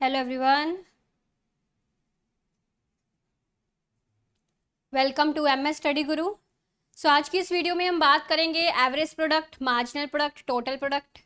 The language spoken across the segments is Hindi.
Hello everyone, welcome to MS study Guru. So आज की इस वीडियो में हम बात करेंगे average product, marginal product, total product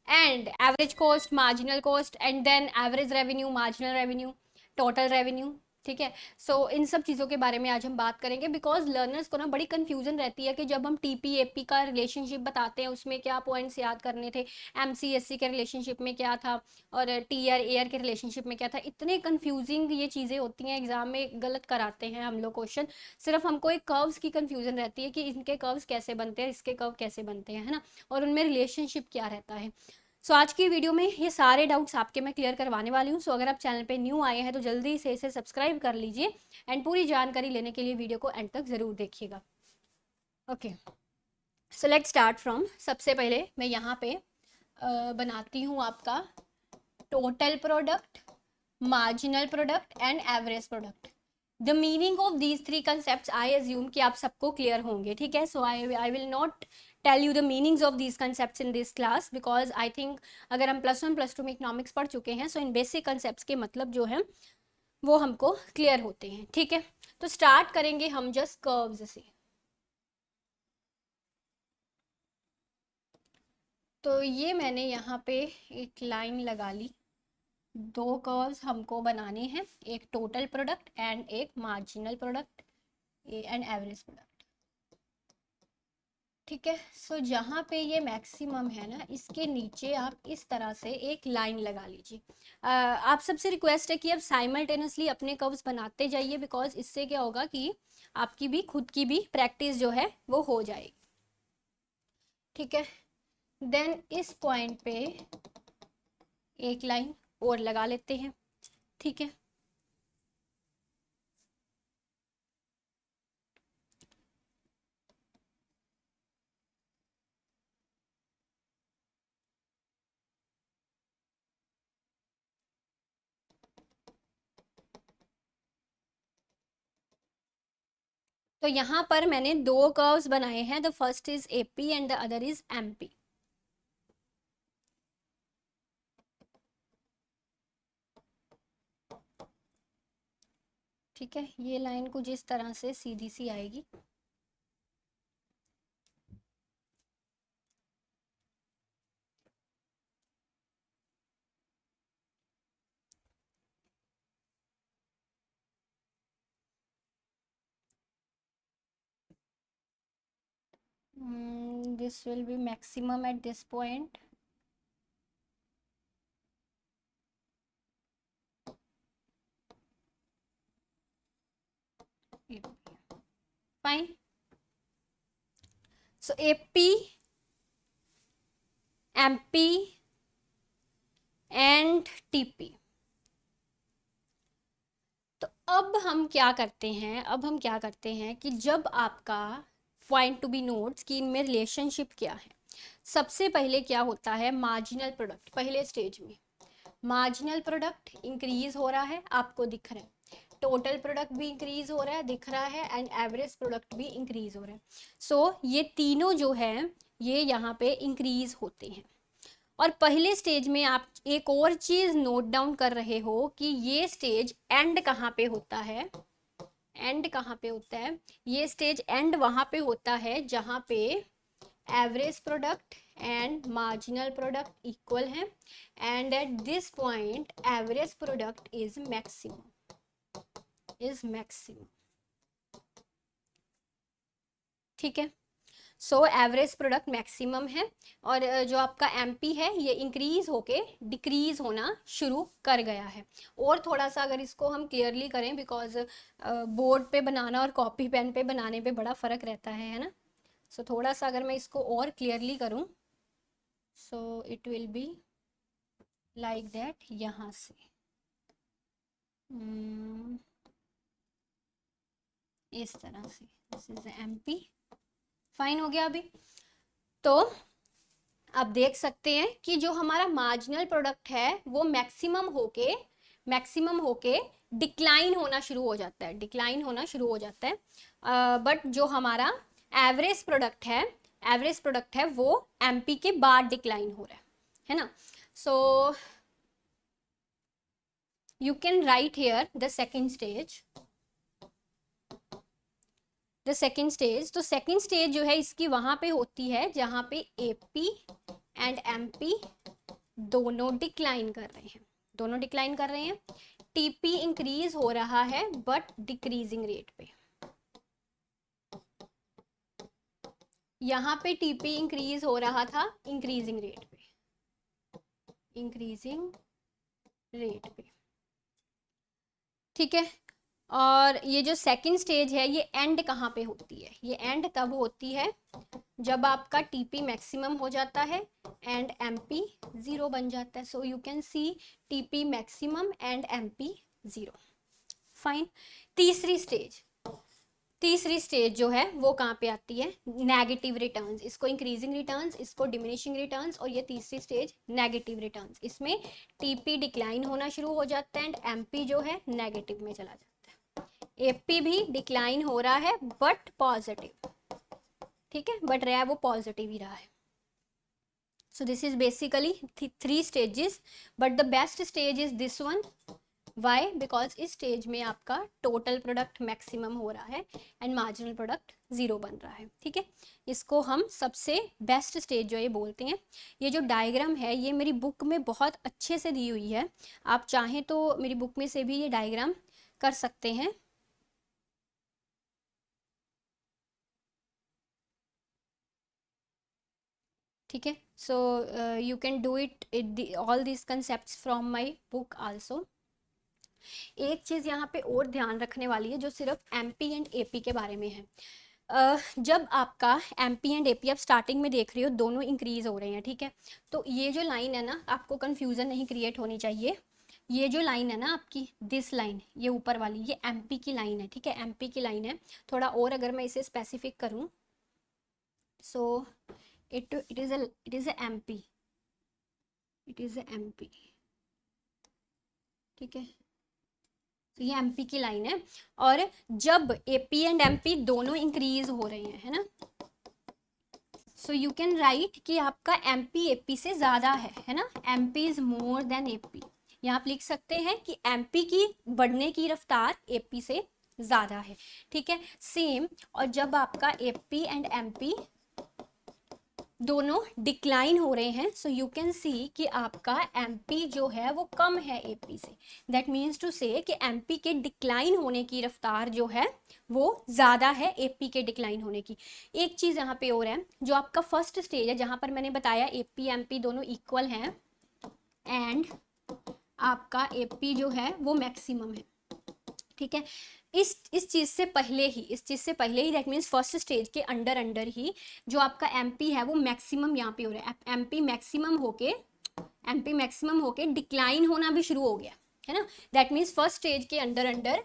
and average cost, marginal cost and then average revenue, marginal revenue, total revenue. ठीक है। इन सब चीज़ों के बारे में आज हम बात करेंगे बिकॉज लर्नर्स को ना बड़ी कंफ्यूजन रहती है कि जब हम टीपी एपी का रिलेशनशिप बताते हैं उसमें क्या पॉइंट्स याद करने थे, एमसीएससी के रिलेशनशिप में क्या था और टीआर एआर के रिलेशनशिप में क्या था। इतने कंफ्यूजिंग ये चीज़ें होती हैं, एग्जाम में गलत कराते हैं हम लोग क्वेश्चन। सिर्फ हमको एक कर्व्स की कंफ्यूजन रहती है कि इनके कर्व्स कैसे बनते हैं, इसके कर्व कैसे बनते हैं, है ना, और उनमें रिलेशनशिप क्या रहता है। आज की वीडियो में ये सारे डाउट्स आपके मैं क्लियर करवाने वाली हूँ। अगर आप चैनल पे न्यू आए हैं तो जल्दी से इसे सब्सक्राइब कर लीजिए एंड पूरी जानकारी लेने के लिए वीडियो को एंड तक ज़रूर देखिएगा। Okay, so let's start from. सबसे पहले मैं यहाँ पे बनाती हूँ आपका total product, marginal product and average product. The meaning of these three concept I assume कि आप सबको क्लियर होंगे। ठीक है। I will not tell you the meanings of these concept in this class because I think अगर हम +1 +2 में इकोनॉमिक्स पढ़ चुके हैं इन बेसिक कंसेप्ट के मतलब जो है वो हमको क्लियर होते हैं। ठीक है। तो स्टार्ट करेंगे हम जस्ट कर्व्स से। तो ये मैंने यहाँ पे एक लाइन लगा ली। दो कर्व्स हमको बनाने हैं, एक टोटल प्रोडक्ट एंड एक marginal product and average product. ठीक है। जहाँ पे ये मैक्सिमम है ना, इसके नीचे आप इस तरह से एक लाइन लगा लीजिए। आप सबसे रिक्वेस्ट है कि आप साइमल्टेनियसली अपने कर्व्स बनाते जाइए बिकॉज इससे क्या होगा कि आपकी भी खुद की भी प्रैक्टिस जो है वो हो जाएगी। ठीक है। देन इस पॉइंट पे एक लाइन और लगा लेते हैं। ठीक है। तो यहाँ पर मैंने दो कर्व्स बनाए हैं। The first is AP and the other is MP. ठीक है। ये लाइन कुछ इस तरह से सीधी सी आएगी। This will be maximum at this point. Fine. So AP, MP and TP. तो अब हम क्या करते हैं, कि जब आपका पॉइंट टू बी नोट्स कि इनमें रिलेशनशिप क्या है। सबसे पहले क्या होता है, मार्जिनल प्रोडक्ट पहले स्टेज में। मार्जिनल प्रोडक्ट इंक्रीज हो रहा है, आपको दिख रहा है। टोटल प्रोडक्ट भी इंक्रीज हो रहा है, दिख रहा है, एंड एवरेज प्रोडक्ट भी इंक्रीज हो रहा है। ये तीनों जो है ये यहाँ पे इंक्रीज होते हैं। और पहले स्टेज में आप एक और चीज नोट डाउन कर रहे हो कि ये स्टेज एंड कहाँ पे होता है। ये स्टेज एंड वहां पे होता है जहां पे average product and marginal product equal है and at this point average product is maximum. ठीक है। एवरेज प्रोडक्ट मैक्सिमम है और जो आपका एमपी है ये इंक्रीज होके डिक्रीज होना शुरू कर गया है। और थोड़ा सा अगर इसको हम क्लियरली करें बिकॉज बोर्ड पे बनाना और कॉपी पेन पे बनाने पे बड़ा फर्क रहता है ना। थोड़ा सा अगर मैं इसको और क्लियरली करूं it will be like that. यहाँ से hmm, इस तरह से दिस इज एमपी। फाइन हो गया अभी। तो आप देख सकते हैं कि जो हमारा मार्जिनल प्रोडक्ट है वो मैक्सिमम होके डिक्लाइन होना शुरू हो जाता है, बट जो हमारा एवरेज प्रोडक्ट है वो एमपी के बाद डिक्लाइन हो रहा है ना। सो you can write here the second stage. The second stage, तो सेकेंड स्टेज जो है इसकी वहां पे होती है जहां पे एपी एंड एमपी दोनों डिक्लाइन कर रहे हैं, दोनों डिक्लाइन कर रहे हैं। टीपी इंक्रीज हो रहा है बट डिक्रीजिंग रेट पे, यहाँ पे टीपी इंक्रीज हो रहा था इंक्रीजिंग रेट पे, इंक्रीजिंग रेट पे, ठीक है। और ये जो सेकंड स्टेज है ये एंड कहाँ पे होती है, ये एंड तब होती है जब आपका टीपी मैक्सिमम हो जाता है एंड एमपी जीरो बन जाता है। सो you can see TP maximum and MP zero. Fine. तीसरी स्टेज, तीसरी स्टेज जो है वो कहाँ पे आती है, नेगेटिव रिटर्न्स, इसको इंक्रीजिंग रिटर्न्स, इसको डिमिनिशिंग रिटर्न्स, और ये तीसरी स्टेज नेगेटिव रिटर्न्स। इसमें टीपी डिक्लाइन होना शुरू हो जाता है एंड एमपी जो है नेगेटिव में चला जाता है। एपी भी डिक्लाइन हो रहा है बट पॉजिटिव, ठीक है, बट रहा है वो पॉजिटिव ही रहा है। So this is basically 3 stages but the best stage is this one. Why? Because इस स्टेज में आपका टोटल प्रोडक्ट मैक्सिमम हो रहा है एंड मार्जिनल प्रोडक्ट जीरो बन रहा है, ठीक है। इसको हम सबसे बेस्ट स्टेज जो ये बोलते हैं। ये जो डायग्राम है ये मेरी बुक में बहुत अच्छे से दी हुई है, आप चाहें तो मेरी बुक में से भी ये डायग्राम कर सकते हैं। ठीक है, सो you can do it all this concept from my book also. एक चीज़ यहाँ पे और ध्यान रखने वाली है जो सिर्फ एमपी एंड एपी के बारे में है। जब आपका एमपी एंड एपी आप स्टार्टिंग में देख रहे हो दोनों इंक्रीज हो रहे हैं, ठीक है, तो ये जो लाइन है ना आपको कंफ्यूजन नहीं क्रिएट होनी चाहिए। ये जो लाइन है ना आपकी, दिस लाइन, ये ऊपर वाली, ये एमपी की लाइन है, ठीक है, एमपी की लाइन है। थोड़ा और अगर मैं इसे स्पेसिफिक करूँ, so it is a MP, it is a MP, ठीक है, तो ये एमपी की लाइन है। और जब एपी एंड एमपी दोनों इंक्रीज हो रहे हैं, है ना, सो यू कैन राइट कि आपका एमपी एपी से ज्यादा है ना, MP is more than AP. यहाँ आप लिख सकते हैं कि एमपी की बढ़ने की रफ्तार एपी से ज्यादा है, ठीक है, सेम। और जब आपका एपी एंड एमपी दोनों डिक्लाइन हो रहे हैं, सो यू कैन सी कि आपका एमपी जो है वो कम है एपी से। दैट मीन्स टू से कि एमपी के डिक्लाइन होने की रफ्तार जो है वो ज़्यादा है एपी के डिक्लाइन होने की। एक चीज़ यहाँ पे और है, जो आपका फर्स्ट स्टेज है जहाँ पर मैंने बताया एपी एमपी दोनों इक्वल हैं एंड आपका एपी जो है वो मैक्सिमम है, ठीक है। इस चीज़ से पहले ही, इस चीज़ से पहले ही, दैट मीन्स फर्स्ट स्टेज के अंडर अंडर ही जो आपका एमपी है वो मैक्सिमम यहाँ पे हो रहा है। एमपी मैक्सिमम होके डिक्लाइन होना भी शुरू हो गया है ना। दैट मीन्स फर्स्ट स्टेज के अंडर अंडर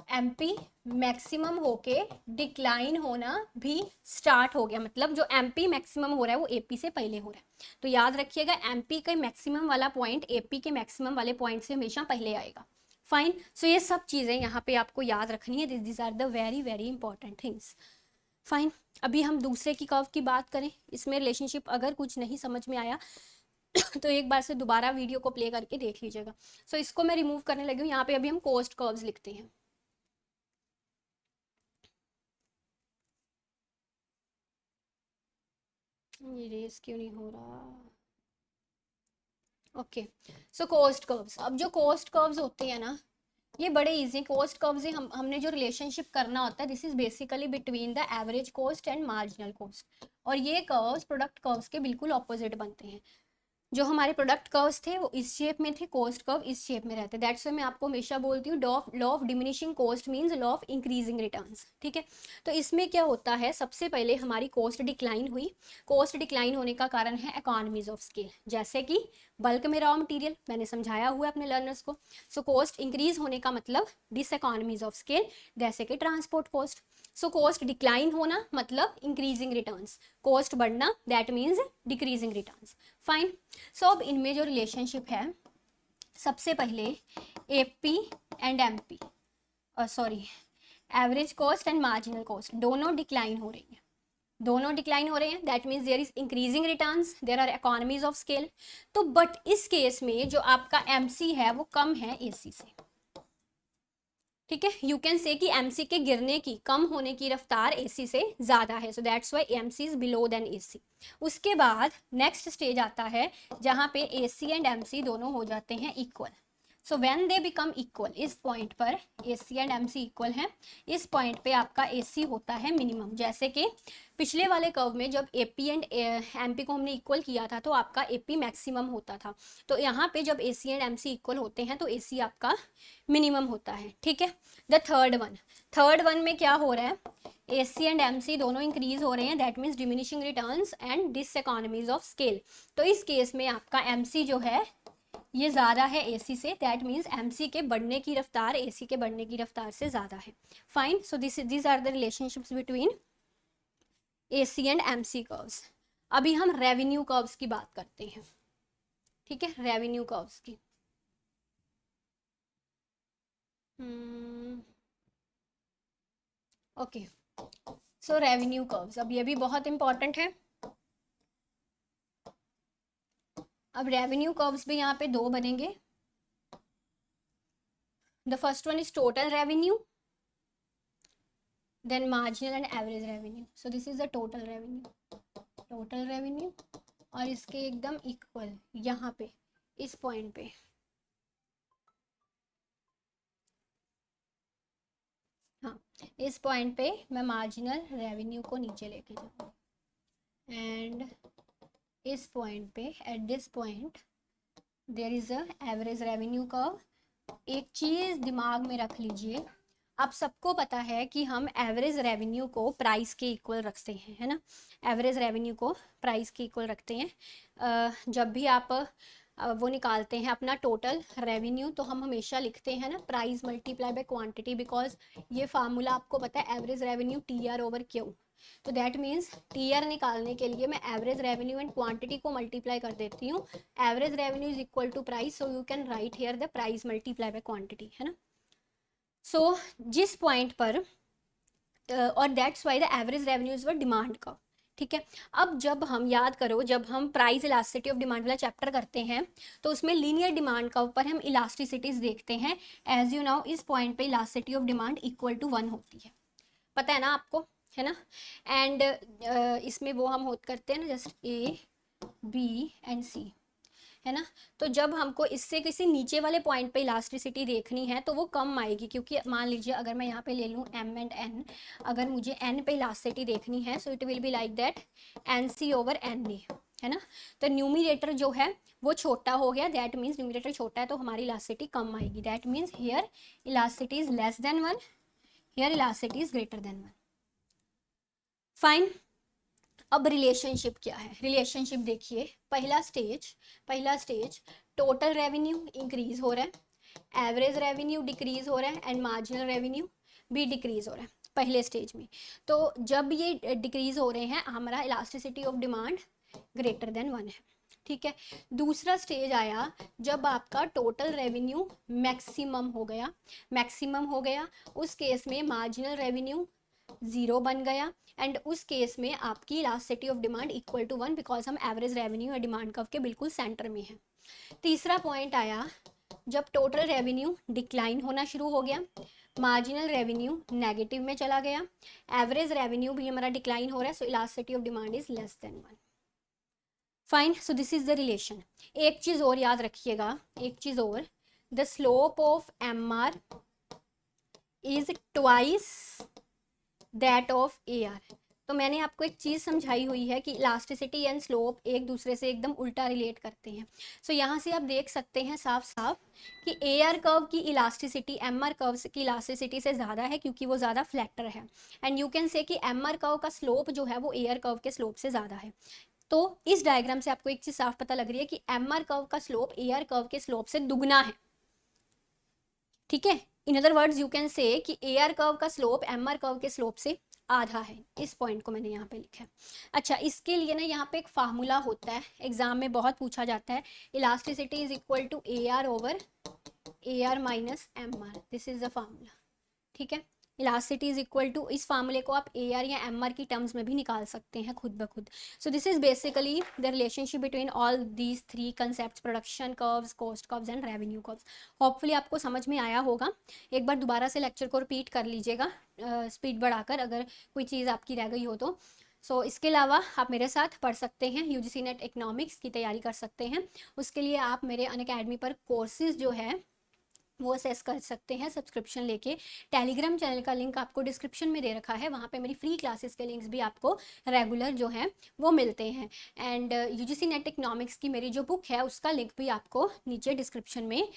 एमपी मैक्सिमम होके डिक्लाइन होना भी स्टार्ट हो गया, मतलब जो एमपी मैक्सिमम हो रहा है वो एपी से पहले हो रहा है। तो याद रखिएगा एमपी के मैक्सिमम वाला पॉइंट एपी के मैक्सिमम वाले पॉइंट से हमेशा पहले आएगा। फाइन। सो ये सब चीज़ें यहाँ पे आपको याद रखनी है, this are the very very important things. Fine. अभी हम दूसरे की कर्व की बात करें, इसमें रिलेशनशिप अगर कुछ नहीं समझ में आया तो एक बार से दोबारा वीडियो को प्ले करके देख लीजिएगा। सो इसको मैं रिमूव करने लगी हूँ, यहाँ पे अभी हम कोस्ट कर्व्स लिखते हैं। ये रेस क्यों नहीं हो रहा? ओके, सो कोस्ट कर्व्स। अब जो कोस्ट कर्व्स होते हैं ना ये बड़े इजी कोस्ट कर्व्स, हमने जो रिलेशनशिप करना होता है this is basically between the average cost and marginal cost. और ये कर्व्स प्रोडक्ट कर्व्स के बिल्कुल ऑपोजिट बनते हैं। जो हमारे प्रोडक्ट कर्व्स थे वो इस शेप में थे, कॉस्ट कर्व इस शेप में रहते। दैट्स वाई मैं आपको हमेशा बोलती हूँ law of diminishing cost means law of increasing returns, ठीक है। तो इसमें क्या होता है, सबसे पहले हमारी कॉस्ट डिक्लाइन हुई। कॉस्ट डिक्लाइन होने का कारण है इकोनॉमीज ऑफ स्केल, जैसे कि बल्क में रॉ मटेरियल, मैंने समझाया हुआ है अपने लर्नर्स को। सो कॉस्ट इंक्रीज होने का मतलब डिस इकोनॉमीज ऑफ स्केल, जैसे कि transport cost. So cost decline होना मतलब इंक्रीजिंग रिटर्न्स, कॉस्ट बढ़ना that means decreasing returns. Fine. So अब इनमें जो रिलेशनशिप है, सबसे पहले AP and MP, sorry average cost and marginal cost दोनों डिक्लाइन हो रही है दोनों डिक्लाइन हो रहे हैं, that means there is increasing returns, there are economies of scale. तो बट इस केस में जो आपका एमसी है वो कम है एसी से, ठीक है। यू कैन से कि एमसी के गिरने की, कम होने की रफ्तार एसी से ज्यादा है, so that's why MC is below than AC. उसके बाद नेक्स्ट स्टेज आता है जहां पे एसी एंड एमसी दोनों हो जाते हैं equal. So when they become equal, इस पॉइंट पर एसी एंड एमसी इक्वल हैं, इस पॉइंट पे आपका एसी होता है मिनिमम। जैसे कि पिछले वाले कर्व में जब एपी एंड एमपी को हमने इक्वल किया था तो आपका एपी मैक्सिमम होता था, तो यहाँ पे जब एसी एंड एमसी इक्वल होते हैं तो एसी आपका मिनिमम होता है, ठीक है। द थर्ड वन में क्या हो रहा है, एसी एंड एमसी दोनों इंक्रीज हो रहे हैं, that means diminishing returns and diseconomies of scale. तो इस केस में आपका एमसी जो है ये ज़्यादा है एसी से, दैट मीन्स एमसी के बढ़ने की रफ्तार एसी के बढ़ने की रफ्तार से ज़्यादा है। Fine, so this are the relationships between AC and MC curves. अभी हम रेवेन्यू कर्व्स की बात करते हैं, ठीक है, रेवेन्यू कर्व्स की। ओके, सो रेवेन्यू कर्व्स, अब ये भी बहुत इंपॉर्टेंट है। अब रेवेन्यू कर्व्स भी यहाँ पे दो बनेंगे। The first one is total revenue, then marginal and average revenue. So this is the total revenue और इसके एकदम इक्वल यहाँ पे इस पॉइंट पे, हाँ इस पॉइंट पे मैं मार्जिनल रेवेन्यू को नीचे लेके जाऊँगी एंड इस पॉइंट पे at this point there is a average revenue curve. एक चीज़ दिमाग में रख लीजिए, आप सबको पता है कि हम एवरेज रेवेन्यू को प्राइस के इक्वल रखते हैं, है ना, एवरेज रेवेन्यू को प्राइस के इक्वल रखते हैं। जब भी आप वो निकालते हैं अपना टोटल रेवेन्यू तो हम हमेशा लिखते हैं ना price multiply by quantity, because ये फार्मूला आपको पता है average revenue T R over Q. तो दैट मीन्स टी आर निकालने के लिए मैं एवरेज रेवेन्यू एंड क्वांटिटी को मल्टीप्लाई कर देती हूँ। Average revenue is equal to price, so you can write here the price multiply by quantity, है ना। सो जिस पॉइंट पर और that's why the average revenues were demand का, ठीक है। अब जब हम याद करो, जब हम प्राइस इलास्टिसिटी ऑफ डिमांड वाला चैप्टर करते हैं तो उसमें लीनियर डिमांड का ऊपर हम इलास्टिसिटीज देखते हैं। एज यू नाउ इस पॉइंट पे elasticity of demand equal to 1 होती है, पता है ना आपको, है ना। एंड इसमें वो हम होत करते हैं ना जस्ट ए बी एंड सी, है ना। तो जब हमको इससे किसी नीचे वाले पॉइंट पे इलास्टिसिटी देखनी है तो वो कम आएगी, क्योंकि मान लीजिए अगर मैं यहाँ पे ले लूँ एम एंड एन, अगर मुझे एन पे इलास्टिसिटी देखनी है so it will be like that N C over N A, है ना। तो न्यूमिरेटर जो है वो छोटा हो गया, दैट मीन्स न्यूमिरेटर छोटा है तो हमारी इलास्टिसिटी कम आएगी, that means here elasticity is less than 1, here elasticity is greater than 1। Fine, अब रिलेशनशिप क्या है, रिलेशनशिप देखिए। पहला स्टेज टोटल रेवेन्यू इंक्रीज हो रहा है, एवरेज रेवेन्यू डिक्रीज हो रहा है एंड मार्जिनल रेवेन्यू भी डिक्रीज हो रहा है पहले स्टेज में। तो जब ये डिक्रीज हो रहे हैं हमारा elasticity of demand greater than 1 है, ठीक है। दूसरा स्टेज आया जब आपका टोटल रेवेन्यू मैक्सिमम हो गया, उस केस में मार्जिनल रेवेन्यू 0 बन गया एंड उस केस में आपकी elasticity of demand equal to 1, because हम एवरेज रेवेन्यू या डिमांड कर्व के बिल्कुल सेंटर में हैं। तीसरा पॉइंट आया जब टोटल रेवेन्यू डिक्लाइन होना शुरू हो गया, मार्जिनल रेवेन्यू नेगेटिव में चला गया, एवरेज रेवेन्यू भी हमारा डिक्लाइन हो रहा है, so elasticity of demand is less than 1। Fine, so this is the relation. एक चीज और याद रखिएगा, एक चीज और, the slope of M R is twice that of A R. तो मैंने आपको एक चीज़ समझाई हुई है कि इलास्टिसिटी एंड स्लोप एक दूसरे से एकदम उल्टा रिलेट करते हैं। सो यहाँ से आप देख सकते हैं साफ साफ कि ए आर कर्व की इलास्टिसिटी एम आर कर्व की इलास्टिसिटी से ज़्यादा है, क्योंकि वो ज़्यादा फ्लैटर है। एंड यू कैन से कि एम आर कर्व का स्लोप जो है वो ए आर कर्व के स्लोप से ज़्यादा है। तो इस डायग्राम से आपको एक चीज़ साफ पता लग रही है कि एम आर कर्व का स्लोप ए आर कर्व के स्लोप से दुगना है, ठीक है। In other words you can say कि ए आर कर्व का स्लोप एम आर कर्व के स्लोप से आधा है। इस पॉइंट को मैंने यहाँ पे लिखा है। अच्छा, इसके लिए ना यहाँ पे एक फार्मूला होता है, एग्जाम में बहुत पूछा जाता है, elasticity is equal to A R over A R minus M R, this is the formula, ठीक है। इलास्टिसिटी इज इक्वल टू, इस फार्मूले को आप ए आर या एम आर की टर्म्स में भी निकाल सकते हैं खुद ब खुद. सो this is basically the relationship between all these three concept, production curves, cost curves and revenue curves. Hopefully आपको समझ में आया होगा. एक बार दोबारा से लेक्चर को रिपीट कर लीजिएगा स्पीड बढ़ाकर, अगर कोई चीज़ आपकी रह गई हो तो. इसके अलावा आप मेरे साथ पढ़ सकते हैं, यूजीसी नेट इकोनॉमिक्स की तैयारी कर सकते हैं. उसके लिए आप मेरे अनअकैडमी पर कोर्सेज जो है वो असेस कर सकते हैं सब्सक्रिप्शन लेके. टेलीग्राम चैनल का लिंक आपको डिस्क्रिप्शन में दे रखा है, वहाँ पे मेरी फ्री क्लासेस के लिंक्स भी आपको रेगुलर जो है वो मिलते हैं. एंड यूजीसी नेट इकोनॉमिक्स की मेरी जो बुक है उसका लिंक भी आपको नीचे डिस्क्रिप्शन में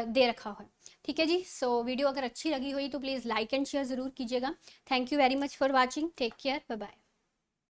दे रखा है. ठीक है जी. वीडियो अगर अच्छी लगी हुई तो प्लीज़ लाइक एंड शेयर ज़रूर कीजिएगा. Thank you very much for watching. Take care. Bye bye.